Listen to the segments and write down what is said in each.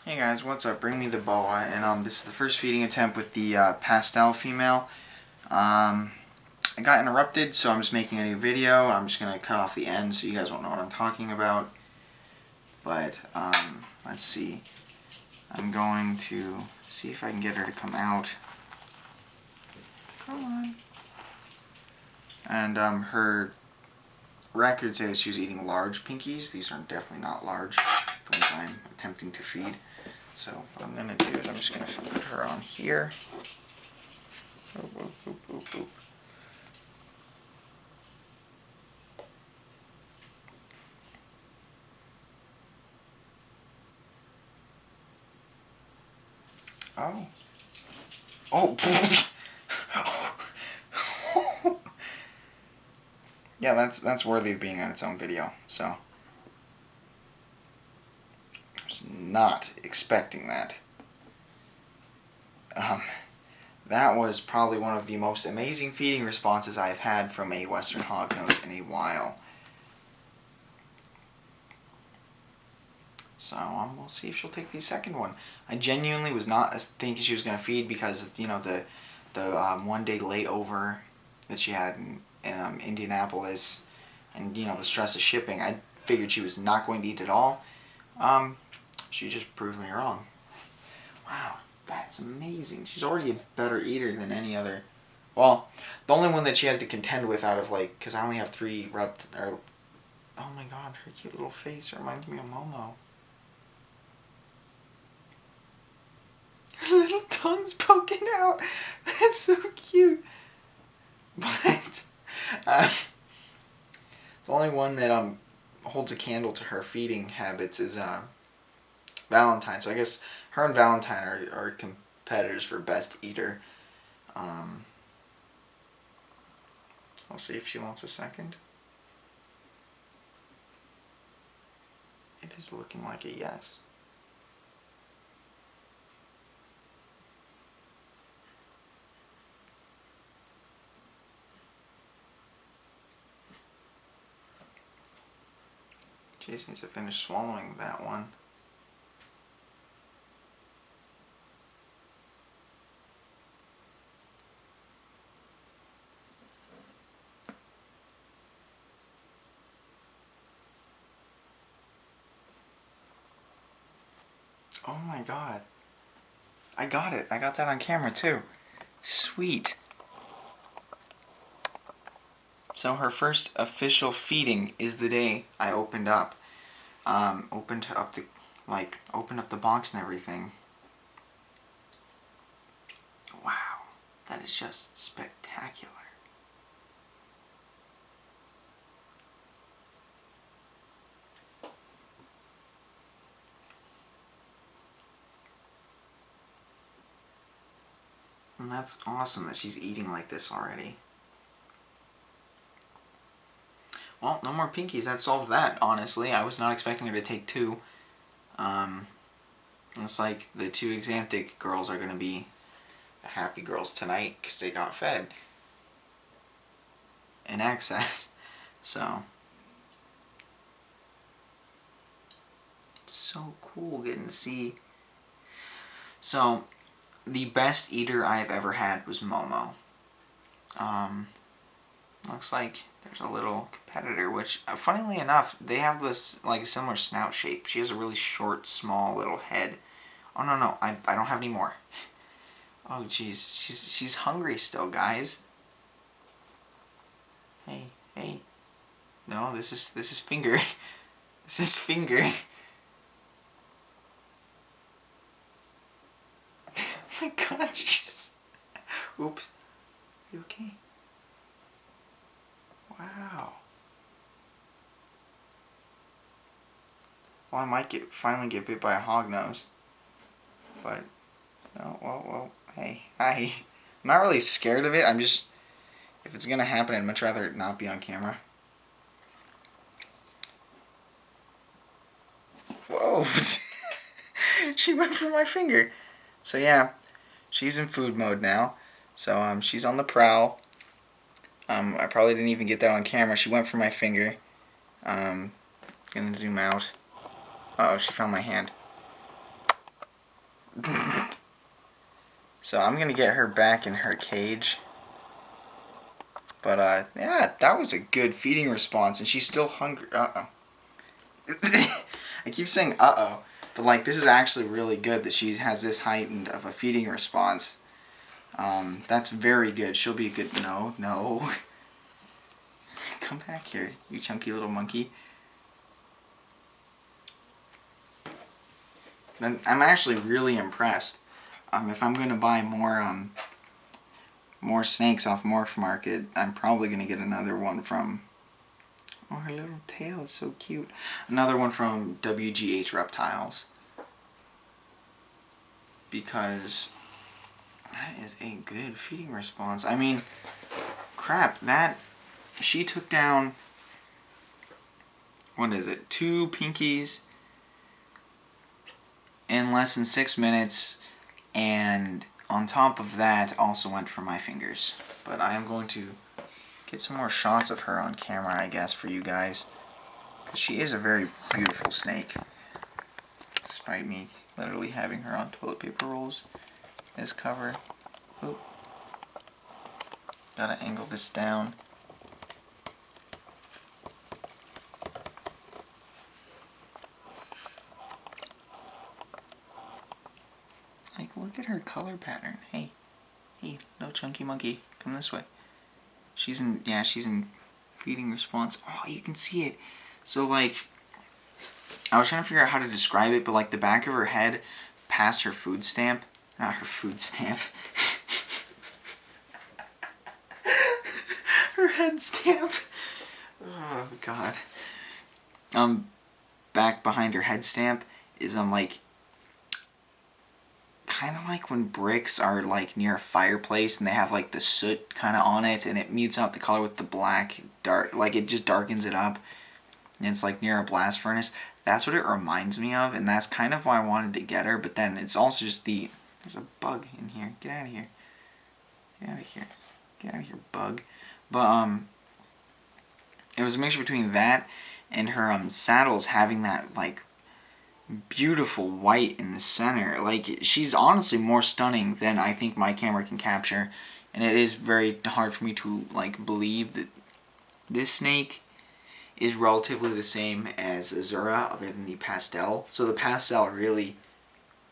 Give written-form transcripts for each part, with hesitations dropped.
Hey guys, what's up? Bring me the boa, and this is the first feeding attempt with the pastel female. I got interrupted, so I'm just making a new video. I'm just gonna cut off the end so you guys won't know what I'm talking about. But let's see. I'm going to see if I can get her to come out. Come on. And her records say that she was eating large pinkies. These are definitely not large, the ones I'm attempting to feed. So what I'm going to do is I'm just going to put her on here. Boop, boop, boop, boop, boop. Oh. Oh. Yeah, that's worthy of being on its own video. So I was not expecting that. That was probably one of the most amazing feeding responses I've had from a Western hognose in a while. So we'll see if she'll take the second one. I genuinely was not thinking she was going to feed because, you know, the 1 day layover that she had in Indianapolis, and, you know, the stress of shipping. I figured she was not going to eat at all. She just proved me wrong. Wow, that's amazing. She's already a better eater than any other. Well, the only one that she has to contend with out of, like, because I only have 3 oh my god, her cute little face reminds me of Momo. Her little tongue's poking out. That's so cute. But the only one that holds a candle to her feeding habits is Valentine. So I guess her and Valentine are competitors for best eater. I'll see if she wants a second. It is looking like a yes. She just needs to finish swallowing that one. Oh my god. I got it. I got that on camera too. Sweet. So her first official feeding is the day I opened up. Opened up the box and everything. Wow, that is just spectacular. And that's awesome that she's eating like this already. Well, no more pinkies. That solved that, honestly. I was not expecting her to take 2. It's like the 2 Xanthic girls are going to be the happy girls tonight because they got fed in excess. So, it's so cool getting to see. So, the best eater I've ever had was Momo. Looks like there's a little competitor, which, funnily enough, they have this, like, similar snout shape. She has a really short, small little head. Oh, no, I don't have any more. Oh, jeez. She's hungry still, guys. Hey. No, this is Finger. This is Finger. Oh my god, she's... Oops. You okay? Wow. Well, I might finally get bit by a hognose. But, no, whoa, hey, hi. I'm not really scared of it. I'm just, if it's going to happen, I'd much rather it not be on camera. Whoa. She went for my finger. So yeah, she's in food mode now. So she's on the prowl. I probably didn't even get that on camera. She went for my finger. Gonna zoom out. Uh oh, she found my hand. So I'm gonna get her back in her cage. But yeah, that was a good feeding response, and she's still hungry. I keep saying but like this is actually really good that she has this heightened of a feeding response. That's very good. She'll be a good. No, no. Come back here, you chunky little monkey. I'm actually really impressed. If I'm gonna buy more snakes off Morph Market, I'm probably gonna get another one from. Oh, her little tail is so cute. Another one from WGH Reptiles. Because that is a good feeding response. I mean, crap, she took down, what is it, 2 pinkies in less than 6 minutes, and on top of that also went for my fingers. But I am going to get some more shots of her on camera, I guess, for you guys, because she is a very beautiful snake, despite me literally having her on toilet paper rolls as cover. Oh. Gotta angle this down. Like, look at her color pattern. Hey, no chunky monkey, come this way. She's in feeding response. Oh, you can see it. So like, I was trying to figure out how to describe it, but like the back of her head past her food stamp, not her food stamp. Her head stamp. Oh God. Back behind her head stamp is like kind of like when bricks are like near a fireplace and they have like the soot kind of on it, and it mutes out the color with the black dark, like it just darkens it up, and it's like near a blast furnace. That's what it reminds me of, and that's kind of why I wanted to get her. But then it's also just there's a bug in here. Get out of here. Get out of here. Get out of here, bug. But it was a mixture between that and her saddles having that like beautiful white in the center. Like, she's honestly more stunning than I think my camera can capture, and it is very hard for me to like believe that this snake is relatively the same as Azura, other than the pastel. So the pastel really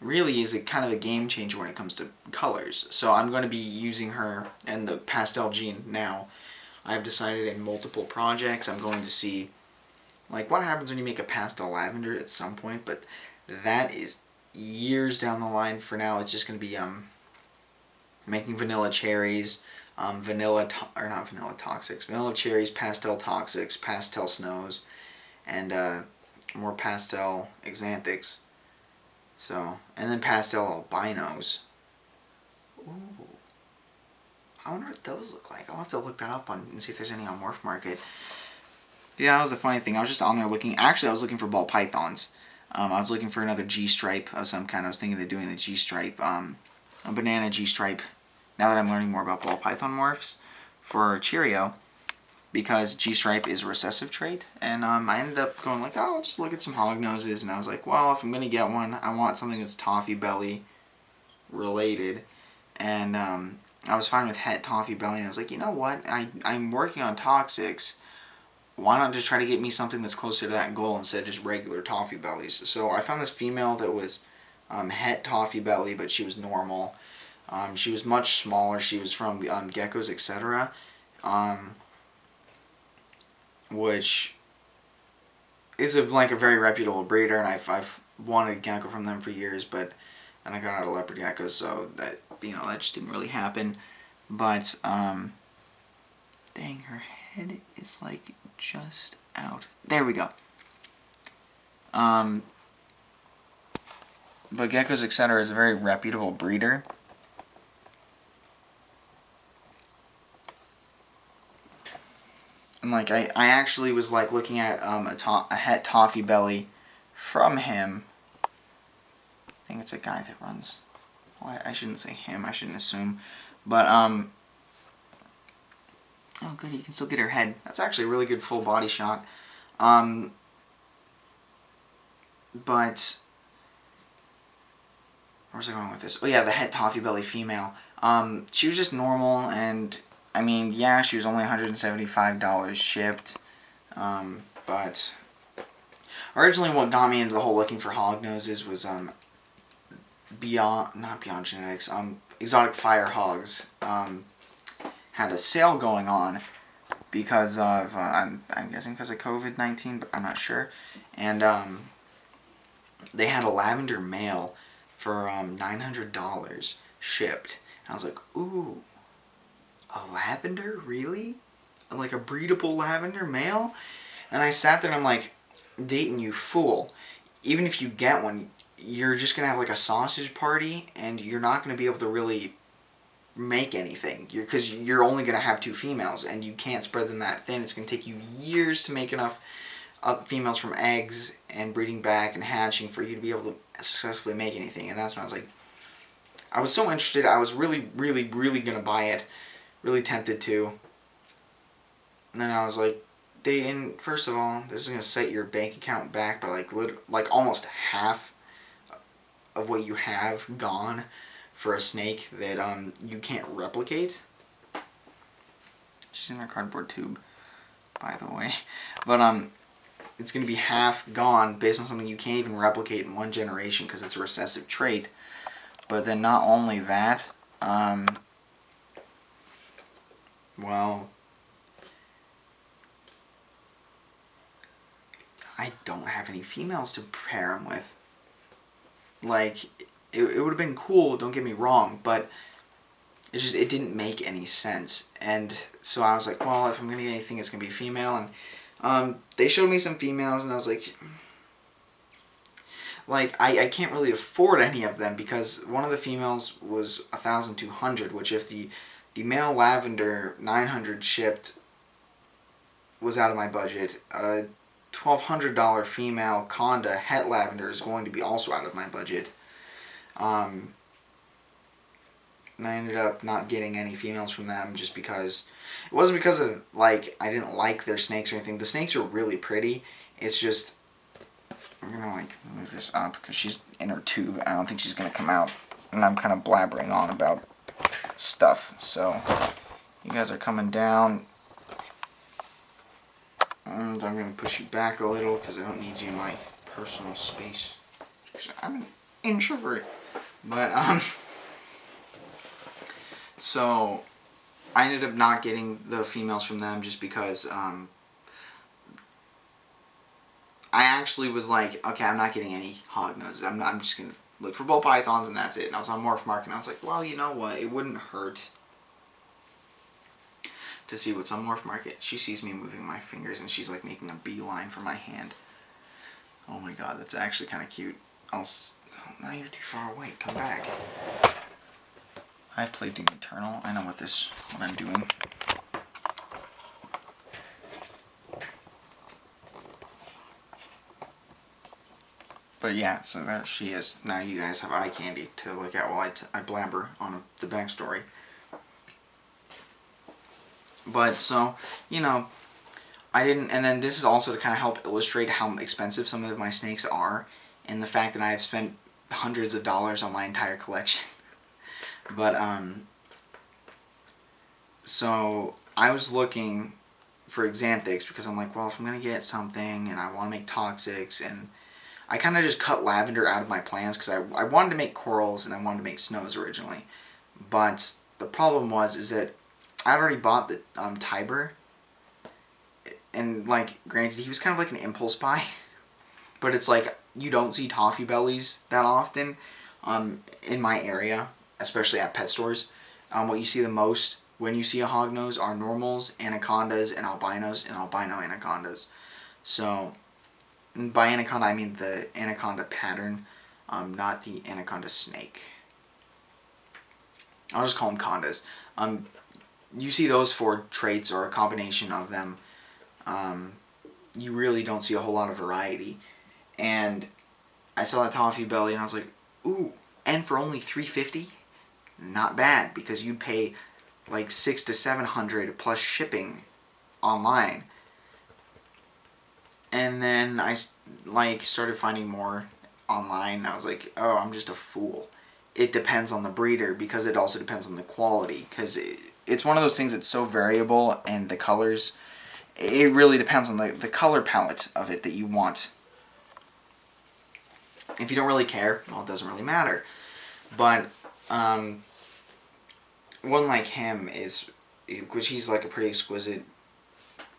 is a kind of a game changer when it comes to colors. So I'm going to be using her and the pastel gene now. I've decided in multiple projects I'm going to see like what happens when you make a pastel lavender at some point, but that is years down the line. For now, it's just going to be making vanilla cherries, vanilla cherries, pastel toxics, pastel snows, and more pastel xanthics. So, and then pastel albinos. Ooh. I wonder what those look like. I'll have to look that up and see if there's any on Morph Market. Yeah, that was the funny thing. I was just on there looking. Actually, I was looking for ball pythons. I was looking for another G-stripe of some kind. I was thinking of doing the G-stripe, a banana G-stripe, now that I'm learning more about ball python morphs, for Cheerio, because G-stripe is a recessive trait. And I ended up going like, oh, I'll just look at some hognoses. And I was like, well, if I'm going to get one, I want something that's toffee belly related. And I was fine with het toffee belly. And I was like, you know what? I'm working on toxics. Why not just try to get me something that's closer to that goal instead of just regular toffee bellies? So I found this female that was het toffee belly, but she was normal. She was much smaller. She was from Geckos, etc., which is like a very reputable breeder, and I've wanted a gecko from them for years, but then I got out of leopard geckos, so that that just didn't really happen. But dang, her head is like just out. There we go. But Geckos, etc. is a very reputable breeder. And like I actually was like looking at a het toffee belly from him. I think it's a guy that runs. Well, I shouldn't say him. I shouldn't assume. But oh, good, you can still get her head. That's actually a really good full body shot. But where's I going with this? Oh yeah, the het toffee belly female. She was just normal, and I mean, yeah, she was only $175 shipped. But originally, what got me into the whole looking for hog noses was not Beyond Genetics. Exotic Fire Hogs had a sale going on because of I'm guessing because of COVID-19, but I'm not sure. And they had a lavender male for $900 shipped. And I was like, ooh, a lavender, really? Like a breedable lavender male? And I sat there and I'm like, Dayton, you fool. Even if you get one, you're just going to have like a sausage party, and you're not going to be able to really make anything. Because you're only going to have 2 females, and you can't spread them that thin. It's going to take you years to make enough females from eggs and breeding back and hatching for you to be able to successfully make anything. And that's when I was like, I was so interested. I was really, really, really going to buy it. Really tempted to. And then I was like, Dayton, first of all, this is going to set your bank account back by like almost half of what you have gone for a snake that you can't replicate. She's in her cardboard tube, by the way. But it's going to be half gone based on something you can't even replicate in 1 generation because it's a recessive trait. But then not only that, well, I don't have any females to pair them with. Like, it would have been cool, don't get me wrong, but it didn't make any sense. And so I was like, well, if I'm going to get anything, it's going to be female. And they showed me some females, and I was like, I can't really afford any of them because one of the females was $1,200, which if the male lavender 900 shipped was out of my budget. $1,200 female Conda het lavender is going to be also out of my budget. And I ended up not getting any females from them just because it wasn't because of like I didn't like their snakes or anything. The snakes are really pretty. It's just I'm gonna like move this up because she's in her tube. I don't think she's gonna come out, and I'm kind of blabbering on about stuff. So you guys are coming down, and I'm gonna push you back a little because I don't need you in my personal space. I'm an introvert, but so I ended up not getting the females from them just because I actually was like, okay, I'm not getting any hog noses. I'm just going to look for ball pythons and that's it. And I was on Morph Market and I was like, well, you know what? It wouldn't hurt to see what's on Morph Market. She sees me moving my fingers and she's like making a beeline for my hand. Oh my god, that's actually kind of cute. Now you're too far away. Come back. I've played Doom Eternal. I know what I'm doing. But yeah, so there she is. Now you guys have eye candy to look at while I blabber on the backstory. But so, you know, I didn't, and then this is also to kind of help illustrate how expensive some of my snakes are, and the fact that I have spent hundreds of dollars on my entire collection. But, so I was looking for Xanthics because I'm like, well, if I'm going to get something and I want to make toxics, and I kind of just cut lavender out of my plans because I wanted to make corals and I wanted to make snows originally. But the problem is that I'd already bought the Tiber, and like, granted, he was kind of like an impulse buy, but it's like you don't see toffee bellies that often in my area, especially at pet stores. What you see the most when you see a hognose are normals, anacondas, and albinos, and albino anacondas. So, and by anaconda I mean the anaconda pattern, not the anaconda snake. I'll just call them condas. You see those 4 traits or a combination of them. You really don't see a whole lot of variety. And I saw that toffee belly and I was like, ooh, and for only $350? Not bad, because you'd pay like $600 to $700 plus shipping online. And then I like started finding more online and I was like, oh, I'm just a fool. it depends on the breeder, because it also depends on the quality, because it's one of those things that's so variable, and the colors, it really depends on the color palette of it that you want. If you don't really care, well, it doesn't really matter. But one like him is, which he's like a pretty exquisite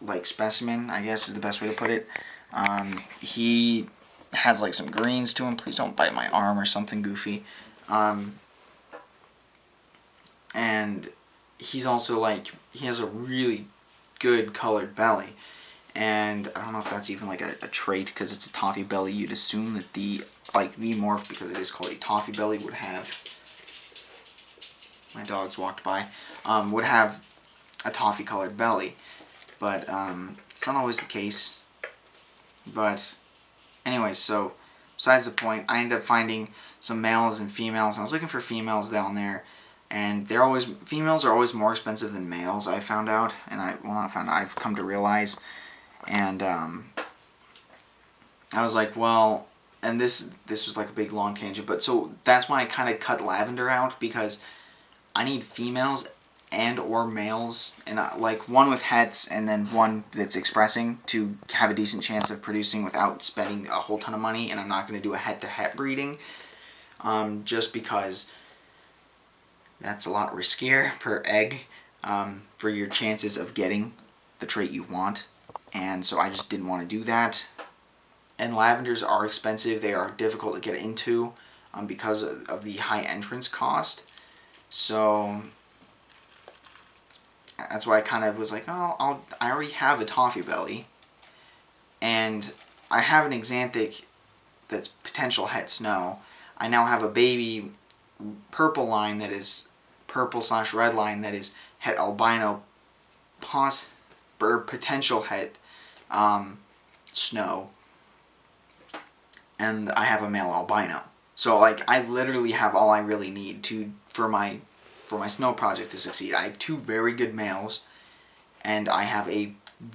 like specimen, I guess is the best way to put it. He has like some greens to him. Please don't bite my arm or something goofy. And he's also like, he has a really good colored belly. And I don't know if that's even like a trait, because it's a toffee belly. You'd assume that the morph, because it is called a toffee belly, would have, my dogs walked by, would have a toffee colored belly. But it's not always the case. But anyways, so besides the point, I ended up finding some males and females, and I was looking for females down there, and females are always more expensive than males, I found out, and I've come to realize. And I was like, well, and this was like a big long tangent, but so that's why I kind of cut lavender out, because I need females and or males, and like one with hets and then one that's expressing, to have a decent chance of producing without spending a whole ton of money. And I'm not going to do a het-to-het breeding, just because that's a lot riskier per egg for your chances of getting the trait you want. And so I just didn't want to do that. And lavenders are expensive. They are difficult to get into because of the high entrance cost. So that's why I kind of was like, oh, I already have a toffee belly, and I have an axanthic that's potential het snow. I now have a baby purple line that is purple/red line that is het albino, potential het snow, and I have a male albino. So like, I literally have all I really need for my snow project to succeed. I have 2 very good males, and I have a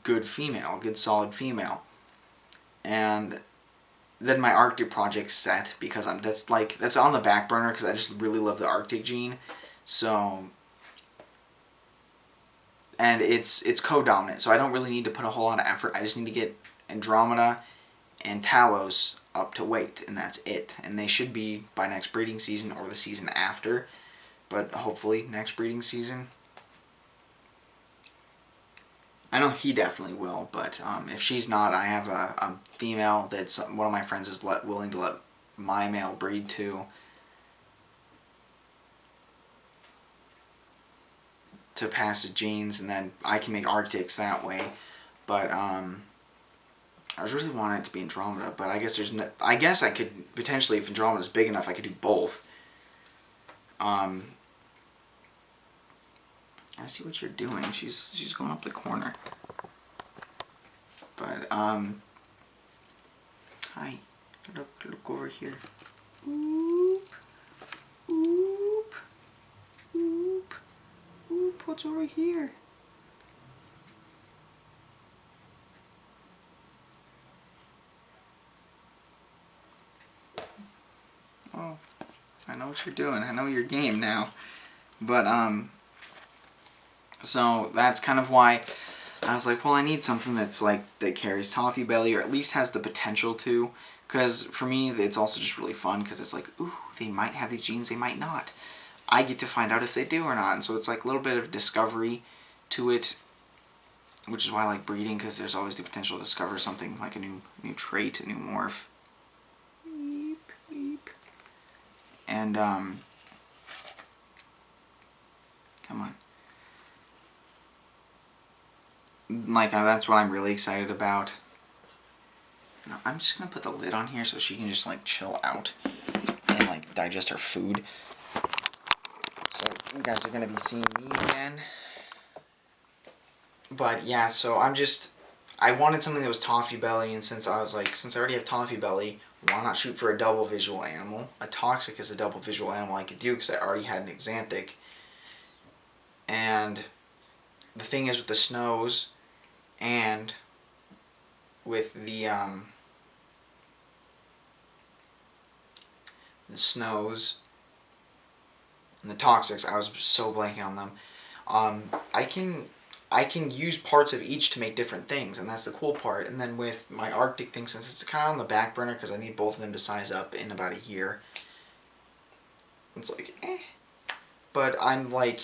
good female, good solid female. And then my Arctic project's set, because that's on the back burner, because I just really love the Arctic gene. So, and it's co-dominant, so I don't really need to put a whole lot of effort. I just need to get Andromeda and Talos up to weight, and that's it. And they should be by next breeding season or the season after, but hopefully next breeding season. I know he definitely will, but if she's not, I have a female that's one of my friends is willing to let my male breed to pass the genes, and then I can make Arctics that way. But I was really wanting it to be Andromeda, but I guess I guess I could potentially, if Andromeda's big enough, I could do both. I see what you're doing. She's going up the corner. But hi, look over here. Oop, oop, oop, oop. What's over here? Oh, I know what you're doing. I know your game now. But so that's kind of why I was like, well, I need something that's like, that carries toffee belly, or at least has the potential to. Because for me, it's also just really fun, because it's like, ooh, they might have these genes, they might not. I get to find out if they do or not. And so it's like a little bit of discovery to it, which is why I like breeding, because there's always the potential to discover something like a new trait, a new morph. Beep, beep. And come on. Like, that's what I'm really excited about. Now, I'm just gonna put the lid on here so she can just like chill out and like digest her food. So you guys are gonna be seeing me again. But yeah, so I wanted something that was toffee belly, and since I already have toffee belly, why not shoot for a double visual animal? A toxic is a double visual animal I could do, because I already had an axanthic. And the thing is, with the snows and with the snows And the toxics, I was so blanking on them. I can use parts of each to make different things, and that's the cool part. And then with my Arctic thing, since it's kind of on the back burner because I need both of them to size up in about a year, it's like, eh. But I'm like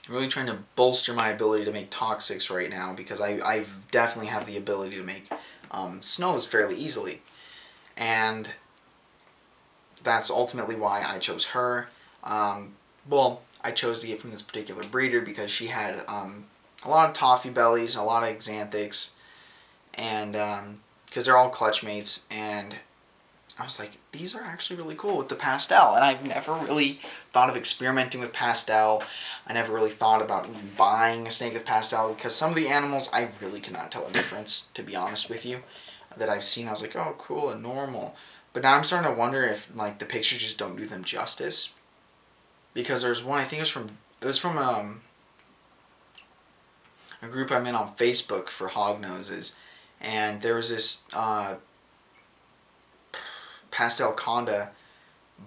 really trying to bolster my ability to make toxics right now because I definitely have the ability to make snows fairly easily. And that's ultimately why I chose her. Well, I chose to get from this particular breeder because she had a lot of toffee bellies, a lot of xanthics, and because they're all clutch mates, and I was like, these are actually really cool with the pastel, and I've never really thought of experimenting with pastel. I never really thought about even buying a snake with pastel because some of the animals I really could not tell a difference, to be honest with you, that I've seen. I was like, oh, cool and normal. But now I'm starting to wonder if like the pictures just don't do them justice. Because there's one, I think it was from a group I'm in on Facebook for hognoses, and there was this pastel conda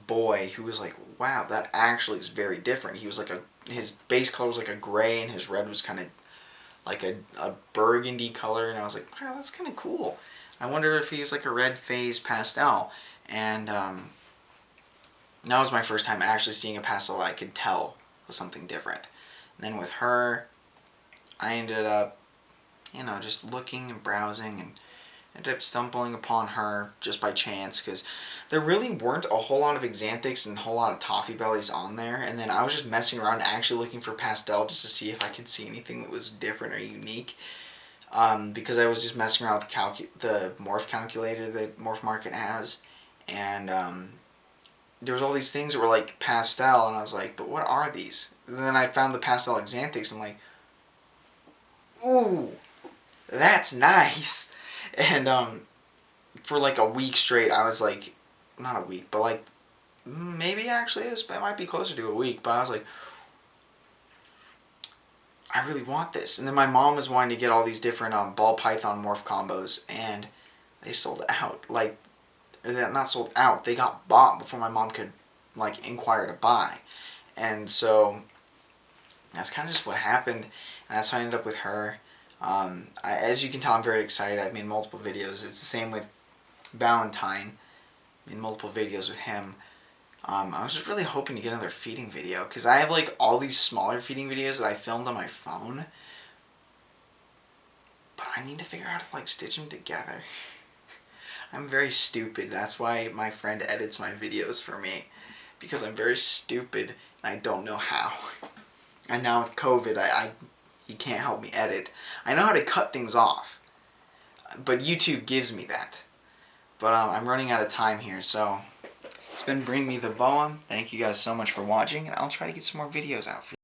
boy who was like, wow, that actually is very different. He was like his base color was like a gray, and his red was kind of like a burgundy color, and I was like, wow, that's kind of cool. I wonder if he was like a red phase pastel, and that was my first time actually seeing a pastel that I could tell was something different. And then with her, I ended up, just looking and browsing, and ended up stumbling upon her just by chance because there really weren't a whole lot of xanthics and a whole lot of toffee bellies on there. And then I was just messing around actually looking for pastel just to see if I could see anything that was different or unique. Because I was just messing around with the morph calculator that Morph Market has, and there was all these things that were like pastel, and I was like, but what are these? And then I found the pastel xanthics, and I'm like, ooh, that's nice. And for like a week straight, I was like, not a week, but like maybe actually it might be closer to a week, but I was like, I really want this. And then my mom was wanting to get all these different ball python morph combos, and they sold out. Like, they're not sold out, they got bought before my mom could like inquire to buy. And so that's kind of just what happened, and that's how I ended up with her. As you can tell, I'm very excited. I've made multiple videos. It's the same with Valentine. I made multiple videos with him. I was just really hoping to get another feeding video because I have like all these smaller feeding videos that I filmed on my phone, but I need to figure out how to like stitch them together. I'm very stupid. That's why my friend edits my videos for me, because I'm very stupid and I don't know how. And now with COVID, he can't help me edit. I know how to cut things off, but YouTube gives me that. But I'm running out of time here, so it's been Bring Me the Boa. Thank you guys so much for watching, and I'll try to get some more videos out for you.